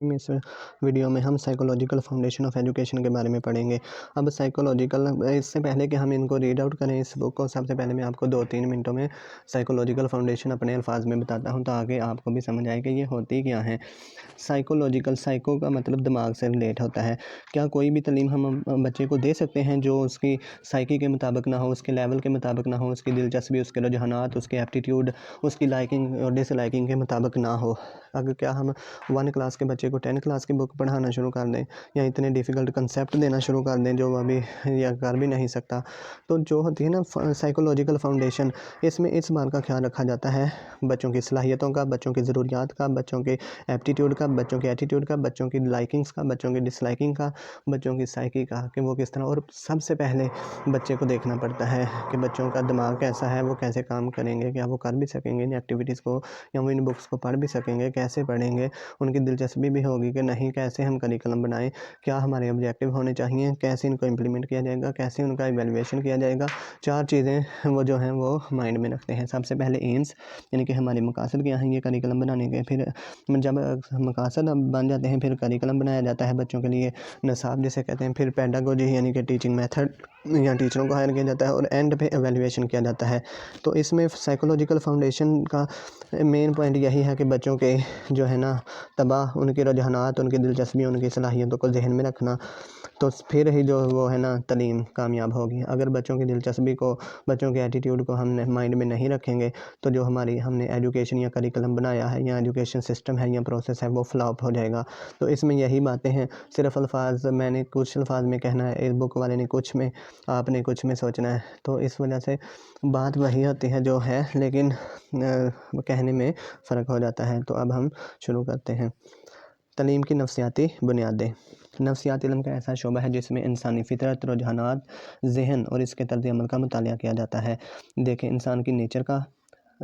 اس video میں ہم psychological foundation of education کے بارے میں پڑھیں گے۔ اب سائیکولوجیکل، اس سے پہلے کہ ہم ان کو ریڈ آؤٹ کریں اس بک کو، سب سے پہلے میں آپ کو 2-3 منٹوں میں سائیکولوجیکل فاؤنڈیشن اپنے الفاظ میں بتاتا ہوں تاکہ آپ کو بھی سمجھ آئے کہ یہ ہوتی کیا ہیں۔ سائیکولوجیکل، سائیکو کا مطلب دماغ سے ریلیٹ ہوتا ہے۔ کیا کوئی بھی تعلیم ہم بچے کو دے سکتے ہیں جو اس کی سائیکی کے مطابق نہ ہو، اس کے لیول کے مطابق نہ ہو، اس کی دلچسپی، اس کے رجحانات، اس کے ایپٹیٹیوڈ، اس کی لائکنگ اور ڈس لائکنگ کے مطابق نہ ہو؟ اگر کیا ہم 1 کلاس کے بچے کو 10 کلاس کی بک پڑھانا شروع کر دیں یا اتنے ڈیفیکلٹ کنسیپٹ دینا شروع کر دیں جو وہ ابھی یا کر بھی نہیں سکتا، تو جو ہوتی ہے نا سائیکولوجیکل فاؤنڈیشن، اس میں اس بات کا خیال رکھا جاتا ہے بچوں کی صلاحیتوں کا، بچوں کی ضروریات کا، بچوں کے ایپٹیٹیوڈ کا، بچوں کے ایٹیٹیوڈ کا، بچوں کی لائکنگس کا، بچوں کی ڈس لائکنگ کا، بچوں کی سائیکی کا کہ وہ کس طرح، اور سب سے پہلے بچے کو دیکھنا پڑتا ہے کہ بچوں کا دماغ کیسا ہے، وہ کیسے کام کریں گے، کیا وہ کر بھی سکیں گے ان ایکٹیویٹیز کو، یا وہ ان بکس کو پڑھ بھی سکیں گے، کیسے پڑھیں گے، ان کی دلچسپی بھی ہوگی کہ نہیں، کیسے ہم کریکلم بنائیں، کیا ہمارے آبجیکٹیو ہونے چاہیے، کیسے ان کو امپلیمنٹ کیا جائے گا، کیسے ان کا ایویلویشن کیا جائے گا۔ 4 چیزیں وہ جو ہیں وہ مائنڈ میں رکھتے ہیں۔ سب سے پہلے ایمز، یعنی کہ ہمارے مقاصد کیا ہیں یہ کریکلم بنانے کے، پھر جب مقاصد بن جاتے ہیں پھر کریکلم بنایا جاتا ہے بچوں کے لیے، نصاب جسے کہتے ہیں، پھر پیڈاگوجی یعنی کہ ٹیچنگ میتھڈ یا ٹیچروں کو ہائر کیا جاتا ہے، اور اینڈ پہ ایویلویشن کیا جاتا ہے۔ تو اس میں سائیکولوجیکل فاؤنڈیشن کا مین پوائنٹ یہی ہے کہ بچوں کے جو ہے نا طبع، ان کے رجحانات، ان کی دلچسپی، ان کی صلاحیتوں کو ذہن میں رکھنا، تو پھر ہی جو وہ ہے نا تعلیم کامیاب ہوگی۔ اگر بچوں کی دلچسپی کو، بچوں کے ایٹیٹیوڈ کو ہم نے مائنڈ میں نہیں رکھیں گے تو جو ہم نے ایجوکیشن یا کریکلم بنایا ہے یا ایجوکیشن سسٹم ہے یا پروسیس ہے وہ فلاپ ہو جائے گا۔ تو اس میں یہی باتیں ہیں، صرف الفاظ میں نے کچھ الفاظ میں کہنا ہے، اس بک والے نے کچھ میں، آپ نے کچھ میں سوچنا ہے، تو اس وجہ سے بات وہی ہوتی ہے جو ہے، لیکن کہنے میں فرق ہو جاتا ہے۔ تو اب ہم شروع کرتے ہیں۔ تعلیم کی نفسیاتی بنیادیں۔ نفسیات علم کا ایسا شعبہ ہے جس میں انسانی فطرت، رجحانات، ذہن اور اس کے طرز عمل کا مطالعہ کیا جاتا ہے۔ دیکھیں، انسان کی نیچر کا،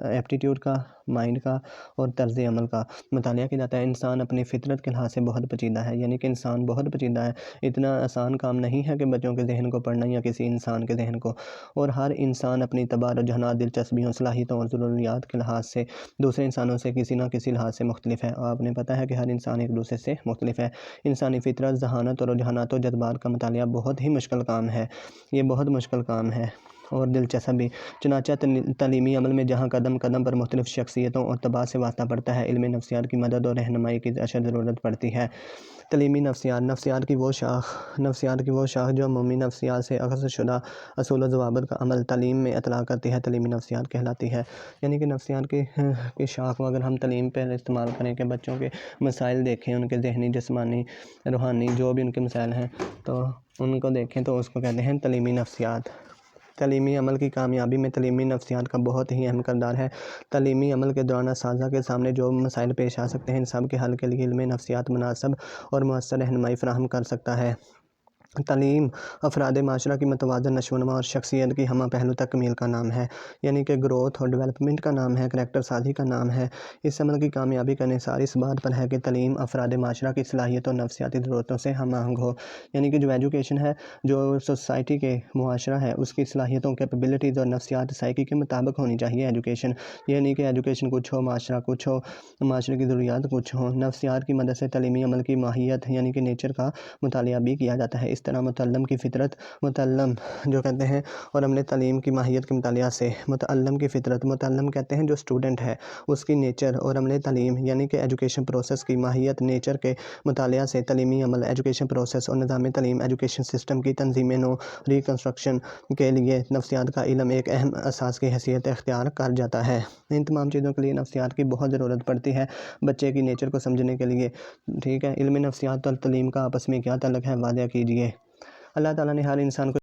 ایپٹیٹیوڈ کا، مائنڈ کا اور طرز عمل کا مطالعہ کیا جاتا ہے۔ انسان اپنی فطرت کے لحاظ سے بہت پیچیدہ ہے، یعنی کہ انسان بہت پیچیدہ ہے۔ اتنا آسان کام نہیں ہے کہ بچوں کے ذہن کو پڑھنا یا کسی انسان کے ذہن کو، اور ہر انسان اپنی طبع، رجحانات، دلچسپیوں، صلاحیتوں اور ضروریات کے لحاظ سے دوسرے انسانوں سے کسی نہ کسی لحاظ سے مختلف ہے۔ آپ نے پتہ ہے کہ ہر انسان ایک دوسرے سے مختلف ہے۔ انسانی فطرت، ذہانت اور رجحانات و جذبات کا مطالعہ بہت ہی مشکل کام ہے، یہ بہت مشکل کام ہے اور دلچسپ بھی۔ چنانچہ تعلیمی عمل میں جہاں قدم قدم پر مختلف شخصیتوں اور طباع سے واسطہ پڑتا ہے، علم نفسیات کی مدد اور رہنمائی کی اشد ضرورت پڑتی ہے۔ تعلیمی نفسیات، نفسیات کی وہ شاخ جو عمومی نفسیات سے اخذ شدہ اصول و ضوابط کا عمل تعلیم میں اطلاع کرتی ہے، تعلیمی نفسیات کہلاتی ہے۔ یعنی کہ نفسیات کی شاخ کو اگر ہم تعلیم پہ استعمال کریں کہ بچوں کے مسائل دیکھیں، ان کے ذہنی، جسمانی، روحانی جو بھی ان کے مسائل ہیں تو ان کو دیکھیں، تو اس کو کہتے ہیں تعلیمی نفسیات۔ تعلیمی عمل کی کامیابی میں تعلیمی نفسیات کا بہت ہی اہم کردار ہے۔ تعلیمی عمل کے دوران اساتذہ کے سامنے جو مسائل پیش آ سکتے ہیں، ان سب کے حل کے لیے علم نفسیات مناسب اور مؤثر رہنمائی فراہم کر سکتا ہے۔ تعلیم افراد معاشرہ کی متوازن نشو و نما اور شخصیت کی ہمہ پہلو تکمیل کا نام ہے، یعنی کہ گروتھ اور ڈیولپمنٹ کا نام ہے، کریکٹر سازی کا نام ہے۔ اس عمل کی کامیابی کا انحصار اس بات پر ہے کہ تعلیم افراد معاشرہ کی صلاحیتوں اور نفسیاتی ضرورتوں سے ہم آہنگ ہو، یعنی کہ جو ایجوکیشن ہے، جو سوسائٹی کے معاشرہ ہے، اس کی صلاحیتوں، کیپیبلٹیز اور نفسیات سائیکی کے مطابق ہونی چاہیے ایجوکیشن، یہ نہیں کہ ایجوکیشن کچھ ہو، معاشرہ کچھ ہو، معاشرے کی ضروریات کچھ ہوں۔ نفسیات کی مدد سے تعلیمی عمل کی ماہیت یعنی کہ نیچر کا مطالعہ بھی کیا جاتا ہے۔ اس طرح متعلم کی فطرت، متعلم جو کہتے ہیں، اور عمل تعلیم کی ماہیت کے مطالعہ سے متعلم کی فطرت، متعلم کہتے ہیں جو اسٹوڈنٹ ہے، اس کی نیچر، اور عمل تعلیم یعنی کہ ایجوکیشن پروسیس کی ماہیت، نیچر کے مطالعہ سے تعلیمی عمل، ایجوکیشن پروسیس اور نظام تعلیم، ایجوکیشن سسٹم کی تنظیم نو، ریکنسٹرکشن کے لیے نفسیات کا علم ایک اہم اساس کی حیثیت اختیار کر جاتا ہے۔ ان تمام چیزوں کے لیے نفسیات کی بہت ضرورت پڑتی ہے بچے کی نیچر کو سمجھنے کے لیے۔ ٹھیک ہے، علم نفسیات اور تعلیم کا آپس میں کیا تعلق ہے، واضح کیجیے۔ اللہ تعالیٰ نے ہر انسان کو